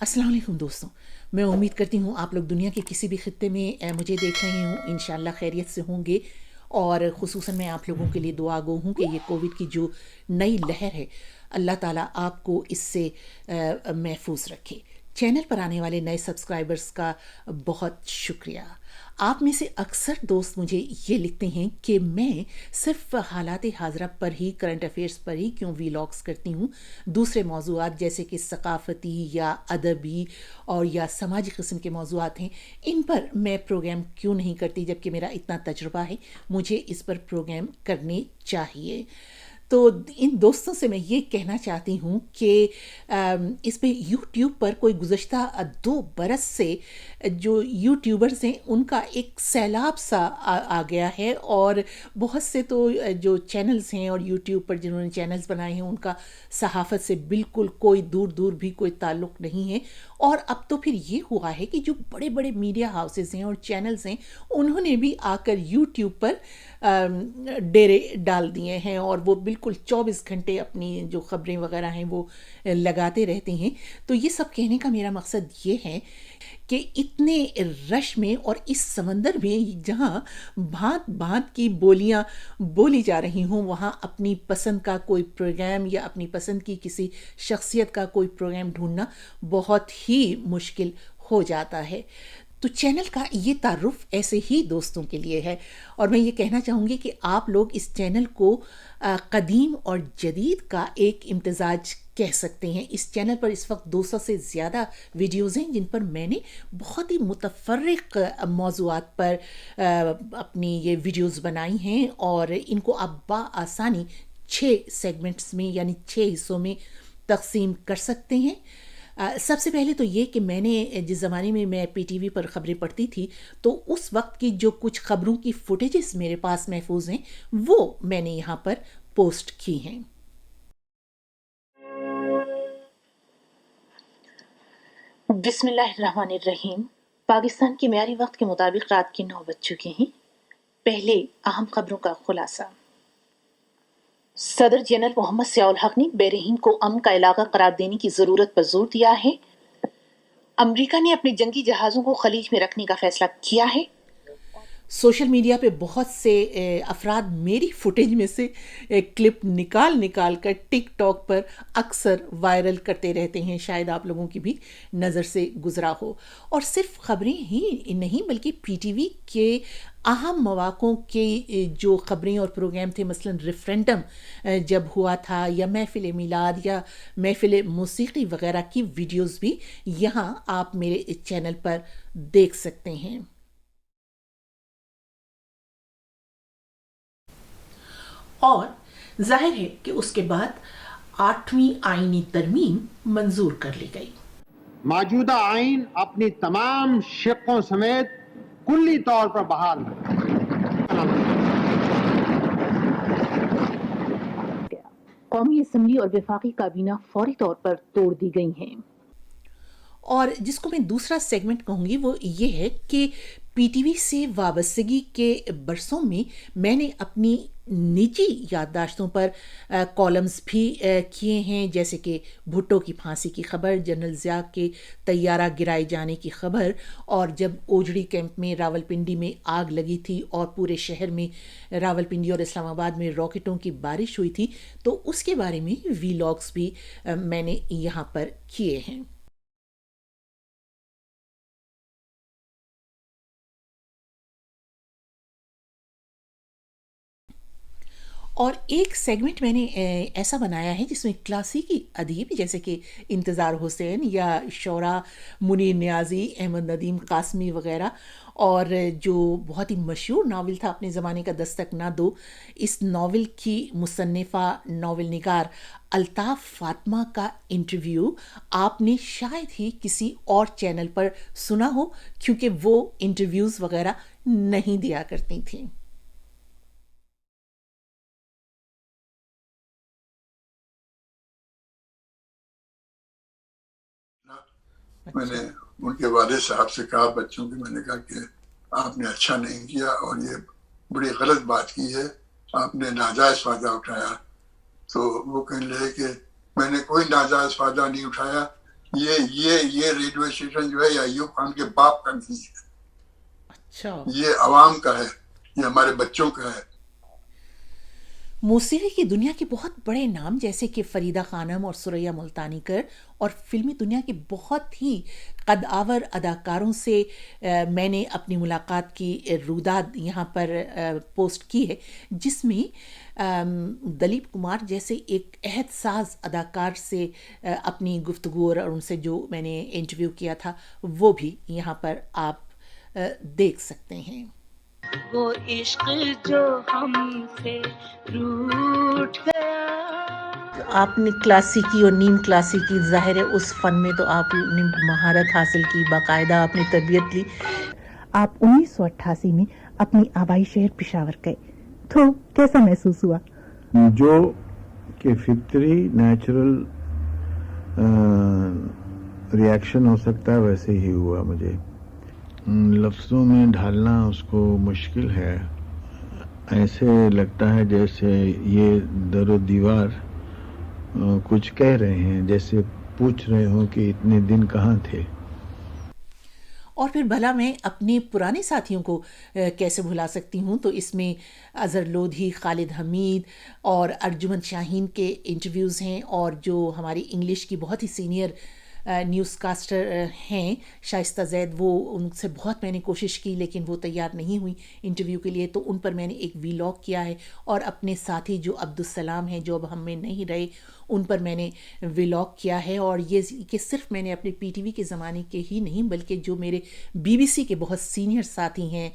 अस्सलाम वालेकुम दोस्तों। मैं उम्मीद करती हूँ आप लोग दुनिया के किसी भी खित्ते में मुझे देख रहे हों, इंशाल्लाह खैरियत से होंगे। और ख़ुसूसन मैं आप लोगों के लिए दुआ गो हूँ कि ये कोविड की जो नई लहर है, अल्लाह ताला आपको इससे महफूज रखे। चैनल पर आने वाले नए सब्सक्राइबर्स का बहुत शुक्रिया। आप में से अक्सर दोस्त मुझे ये लिखते हैं कि मैं सिर्फ हालात हाज़रा पर ही, करंट अफेयर्स पर ही क्यों वीलॉग्स करती हूँ, दूसरे मौज़ूआत जैसे कि सकाफ़ती या अदबी और या समाजी किस्म के मौज़ूआत हैं, इन पर मैं प्रोग्राम क्यों नहीं करती, जबकि मेरा इतना तजुर्बा है। मुझे इस पर प्रोग्राम करने चाहिए। तो इन दोस्तों से मैं ये कहना चाहती हूँ कि इस पे यूट्यूब पर कोई गुज़श्ता 2 बरस से जो यूट्यूबर्स हैं उनका एक सैलाब सा आ गया है। और बहुत से तो जो चैनल्स हैं और यूट्यूब पर जिन्होंने चैनल्स बनाए हैं उनका सहाफ़त से बिल्कुल कोई दूर दूर भी कोई ताल्लुक़ नहीं है। और अब तो फिर ये हुआ है कि जो बड़े बड़े मीडिया हाउसेस हैं और चैनल्स हैं उन्होंने भी आकर यूट्यूब पर डेरे डाल दिए हैं और वो बिल्कुल 24 घंटे अपनी जो ख़बरें वगैरह हैं वो लगाते रहते हैं। तो ये सब कहने का मेरा मकसद ये है कि इतने रश में और इस समंदर में जहाँ भांत भांत की बोलियां बोली जा रही हों, वहाँ अपनी पसंद का कोई प्रोग्राम या अपनी पसंद की किसी शख्सियत का कोई प्रोग्राम ढूंढना बहुत ही मुश्किल हो जाता है। तो चैनल का ये तारुफ ऐसे ही दोस्तों के लिए है। और मैं ये कहना चाहूँगी कि आप लोग इस चैनल को कदीम और जदीद का एक इम्तजाज कह सकते हैं। इस चैनल पर इस वक्त 200 से ज़्यादा वीडियोज़ हैं जिन पर मैंने बहुत ही मुतफ़र्रिक़ मौज़ूआत पर अपनी ये वीडियोज़ बनाई हैं और इनको आप बआसानी 6 सेगमेंट्स में यानी 6 हिस्सों में तक़सीम कर सकते हैं। सबसे पहले तो ये कि मैंने जिस ज़माने में मैं पीटीवी पर ख़बरें पढ़ती थी तो उस वक्त की जो कुछ ख़बरों की फुटेजेस मेरे पास महफूज हैं वो मैंने यहाँ पर पोस्ट की हैं। बिस्मिल्लाहिर्रहमानिर्रहीम। पाकिस्तान के मियारी वक्त के मुताबिक रात के 9 बज चुके हैं। पहले अहम खबरों का खुलासा। सदर जनरल मोहम्मद ज़ियाउल हक ने बहरीन को अमन का इलाका करार देने की ज़रूरत पर जोर दिया है। अमेरिका ने अपने जंगी जहाज़ों को खलीज में रखने का फैसला किया है। सोशल मीडिया पे बहुत से अफराद मेरी फुटेज में से क्लिप निकाल कर टिकटॉक पर अक्सर वायरल करते रहते हैं। शायद आप लोगों की भी नज़र से गुजरा हो। और सिर्फ ख़बरें ही नहीं बल्कि पीटीवी के अहम मौक़ों के जो ख़बरें और प्रोग्राम थे, मसलन रेफरेंडम जब हुआ था या महफ़िल मिलाद या महफ़िल मौसीक़ी वग़ैरह की वीडियोज़ भी यहाँ आप मेरे चैनल पर देख सकते हैं। और जाहिर है कि उसके बाद 8वीं आईनी तरमीम मंजूर कर ली गई। मौजूदा आइन अपनी तमाम शिक्कों समेत कुल्ली तौर पर बहाल है। कौमी असम्बली और वफाकी काबीना फौरी तौर पर तोड़ दी गई हैं। और जिसको मैं दूसरा सेगमेंट कहूँगी वो ये है कि पीटीवी से वाबस्तगी के बरसों में मैंने अपनी निजी याददाश्तों पर कॉलम्स भी किए हैं, जैसे कि भुट्टो की फांसी की खबर, जनरल ज़िया के तैयारा गिराए जाने की खबर, और जब ओजड़ी कैंप में रावलपिंडी में आग लगी थी और पूरे शहर में रावलपिंडी और इस्लामाबाद में रॉकेटों की बारिश हुई थी, तो उसके बारे में वीलॉग्स भी मैंने यहाँ पर किए हैं। और एक सेगमेंट मैंने ऐसा बनाया है जिसमें क्लासिकी अदीब जैसे कि इंतज़ार हुसैन या शौरा मुनीर नियाज़ी, अहमद नदीम कासमी वग़ैरह, और जो बहुत ही मशहूर नावल था अपने ज़माने का दस्तक ना दो, इस नावल की मुसन्निफ़ा नावल निगार अल्ताफ़ फ़ातिमा का इंटरव्यू आपने शायद ही किसी और चैनल पर सुना हो, क्योंकि वो इंटरव्यूज़ वग़ैरह नहीं दिया करती थीं। मैंने उनके वालिद साहब से कहा, बच्चों की, मैंने कहा कि आपने अच्छा नहीं किया और ये बड़ी गलत बात की है, आपने नाजायज़ फ़ायदा उठाया। तो वो कहने लगे कि मैंने कोई नाजायज़ फ़ायदा नहीं उठाया, یہ ریڈیو اسٹیشن جو ہے یہ ایوب خان کے باپ کا نہیں ہے، اچھا، یہ عوام کا ہے، یہ ہمارے بچوں کا ہے۔ موسیقی کی دنیا کے بہت بڑے نام جیسے کہ فریدہ خانم اور سریا ملتانی کر اور فلمی دنیا کے بہت ہی قد آور اداکاروں سے میں نے اپنی ملاقات کی روداد یہاں پر پوسٹ کی ہے، جس میں دلیپ کمار جیسے ایک عہد ساز اداکار سے اپنی گفتگو اور ان سے جو میں نے انٹرویو کیا تھا وہ بھی یہاں پر آپ دیکھ سکتے ہیں۔ وہ عشق جو ہم سے روٹھ گیا۔ آپ نے کلاسیکی اور نیم کلاسیکی، ظاہر ہے اس فن میں تو آپ نے مہارت حاصل کی، باقاعدہ آپ نے تربیت لی۔ آپ 1988 میں اپنی آبائی شہر پشاور گئے تو کیسا محسوس ہوا؟ جو کہ فطری نیچرل ریاکشن ہو سکتا ہے ویسے ہی ہوا مجھے، لفظوں میں ڈھالنا اس کو مشکل ہے، ایسے لگتا ہے جیسے یہ در و دیوار کچھ کہہ رہے ہیں، جیسے پوچھ رہے ہوں کہ اتنے دن کہاں تھے۔ اور پھر بھلا میں اپنے پرانے ساتھیوں کو کیسے بھلا سکتی ہوں، تو اس میں اظہر لودھی، خالد حمید اور ارجمن شاہین کے انٹرویوز ہیں، اور جو ہماری انگلش کی بہت ہی سینئر نیوز کاسٹر ہیں شائستہ زید، وہ ان سے بہت میں نے کوشش کی لیکن وہ تیار نہیں ہوئی انٹرویو کے لیے، تو ان پر میں نے ایک ویلاگ کیا ہے، اور اپنے ساتھی جو عبدالسلام ہیں جو اب ہم میں نہیں رہے ان پر میں نے ویلاگ کیا ہے، اور یہ کہ صرف میں نے اپنے پی ٹی وی کے زمانے کے ہی نہیں بلکہ جو میرے بی بی سی کے بہت سینئر ساتھی ہیں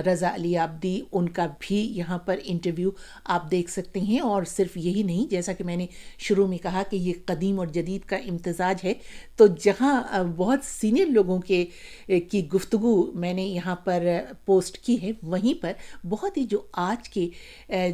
رضا علی عابدی، ان کا بھی یہاں پر انٹرویو آپ دیکھ سکتے ہیں۔ اور صرف یہی نہیں، جیسا کہ میں نے شروع میں کہا کہ یہ قدیم اور جدید کا امتزاج ہے، تو جہاں بہت سینئر لوگوں کی گفتگو میں نے یہاں پر پوسٹ کی ہے، وہیں پر بہت ہی جو آج کے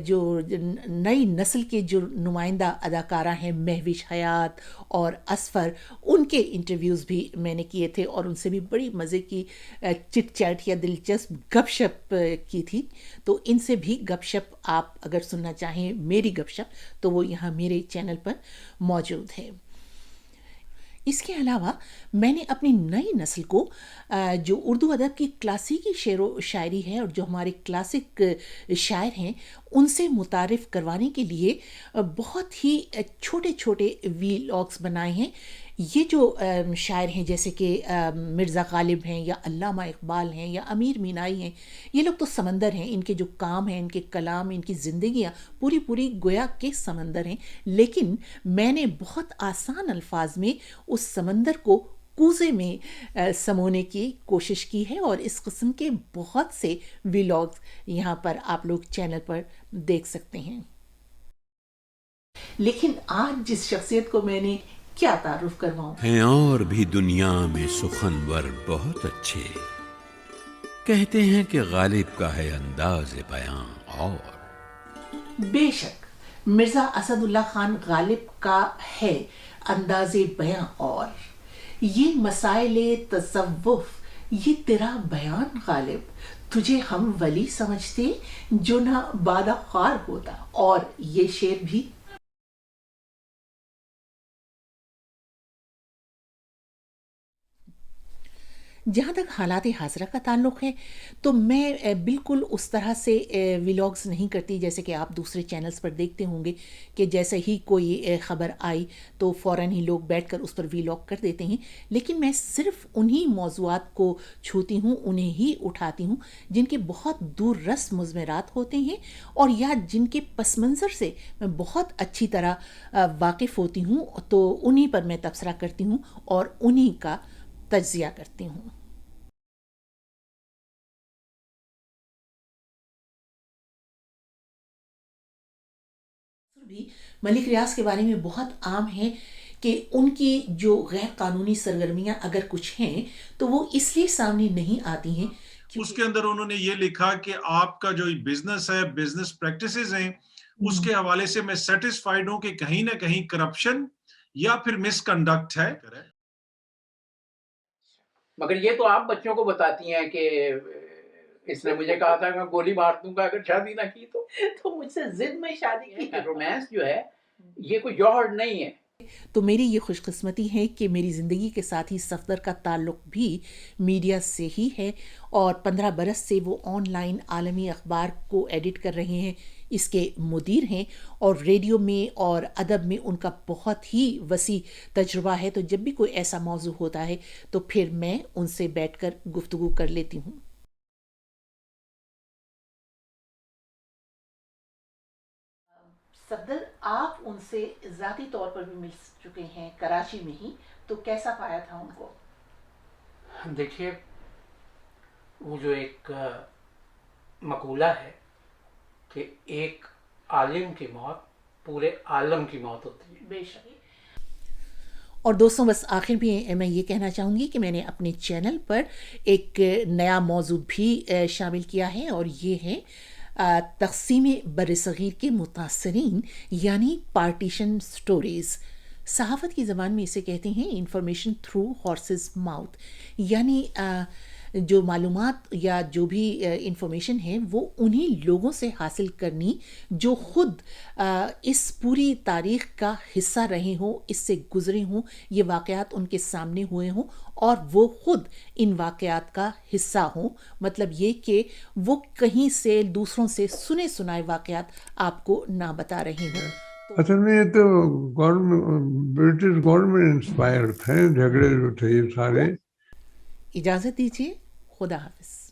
جو نئی نسل کے جو نمائندہ اداکارہ ہیں مہوش حیات اور اسفر، ان کے انٹرویوز بھی میں نے کیے تھے، اور ان سے بھی بڑی مزے کی چٹ چیٹ یا دلچسپ گپ شپ کی تھی، تو ان سے بھی گپ شپ آپ اگر سننا چاہیں میری گپ شپ تو وہ یہاں میرے چینل پر موجود ہے۔ اس کے علاوہ میں نے اپنی نئی نسل کو جو اردو ادب کی کلاسیکی شعر و شاعری ہے اور جو ہمارے کلاسک شاعر ہیں ان سے متعارف کروانے کے لیے بہت ہی چھوٹے چھوٹے ویلاگز بنائے ہیں۔ یہ جو شاعر ہیں جیسے کہ مرزا غالب ہیں یا علامہ اقبال ہیں یا امیر مینائی ہیں، یہ لوگ تو سمندر ہیں، ان کے جو کام ہیں، ان کے کلام، ان کی زندگیاں پوری گویا کے سمندر ہیں، لیکن میں نے بہت آسان الفاظ میں اس سمندر کو کوزے میں سمونے کی کوشش کی ہے، اور اس قسم کے بہت سے ویلاگز یہاں پر آپ لوگ چینل پر دیکھ سکتے ہیں۔ لیکن آج جس شخصیت کو میں نے کیا تعارف کرواؤں، ہیں اور بھی دنیا میں سخنور بہت اچھے، کہتے ہیں کہ غالب کا ہے انداز بیاں اور بے شک مرزا اسد اللہ خان غالب کا ہے انداز بیاں، اور یہ مسائل تصوف یہ تیرا بیان غالب، تجھے ہم ولی سمجھتے جو نہ بادہ خوار ہوتا، اور یہ شعر بھی جہاں تک حالات حاضرہ کا تعلق ہے تو میں بالکل اس طرح سے ویلاگز نہیں کرتی جیسے کہ آپ دوسرے چینلز پر دیکھتے ہوں گے کہ جیسے ہی کوئی خبر آئی تو فوراً ہی لوگ بیٹھ کر اس پر ویلاگ کر دیتے ہیں، لیکن میں صرف انہی موضوعات کو چھوتی ہوں، انہیں ہی اٹھاتی ہوں جن کے بہت دور رس مضمرات ہوتے ہیں اور یا جن کے پس منظر سے میں بہت اچھی طرح واقف ہوتی ہوں، تو انہی پر میں تبصرہ کرتی ہوں اور انہی کا تجزیہ کرتی ہوں۔ بھی ملک ریاض کے بارے میں بہت عام ہے کہ ان کی جو غیر قانونی سرگرمیاں اگر کچھ ہیں تو وہ اس لیے سامنے نہیں آتی ہیں، اس کے اندر انہوں نے یہ لکھا کہ آپ کا جو بزنس ہے، بزنس پریکٹسز ہیں، اس کے حوالے سے میں سیٹسفائیڈ ہوں کہ کہیں نہ کہیں کرپشن یا پھر مس کنڈکٹ ہے۔ مگر یہ تو آپ بچوں کو بتاتی ہیں کہ اس نے مجھے کہا تھا کہ میں گولی مار دوں گا اگر شادی نہ کی تو مجھ سے ضد میں شادی کی۔ رومانس جو ہے یہ کوئی جوہر نہیں ہے، तो मेरी ये खुशकिस्मती है कि मेरी ज़िंदगी के साथ ही सफदर का ताल्लुक़ भी मीडिया से ही है और 15 बरस से वो ऑनलाइन आलमी अखबार को एडिट कर रहे हैं, इसके मुदीर हैं और रेडियो में और अदब में उनका बहुत ही वसी तजुर्बा है। तो जब भी कोई ऐसा मौजू होता है तो फिर मैं उनसे बैठकर गुफ्तगू कर लेती हूँ। सफदर, आप उनसे ज़ाती तौर पर भी मिल चुके हैं कराची में ही, तो कैसा पाया था उनको? देखिए, वो जो एक मकूला है कि एक आलिम की मौत पूरे आलम की मौत होती है। बेशक। और दोस्तों, बस आखिर में मैं ये कहना चाहूँगी कि मैंने अपने चैनल पर एक नया मौजू भी शामिल किया है और ये है तक़सीम बरसग़ीर के मुतासरीन यानी पार्टीशन स्टोरीज़। सहाफ़त की ज़बान में इसे कहते हैं इंफॉर्मेशन थ्रू हॉर्सेस माउथ, यानी जो मालूमात या जो भी इंफॉर्मेशन है वो उन्हीं लोगों से हासिल करनी जो ख़ुद इस पूरी तारीख़ का हिस्सा रहे हों, इससे गुज़रे हों, ये वाक़यात उनके सामने हुए हों और वो ख़ुद इन वाक़यात का हिस्सा हों। मतलब ये कि वो कहीं से दूसरों से सुने सुनाए वाक़यात आपको ना बता रहे हों। असल में ये तो ब्रिटिश गवर्नमेंट इंस्पायर्ड थे, झगड़े जो थे ये सारे। इजाज़त दीजिए, खुदा हाफ़िज़।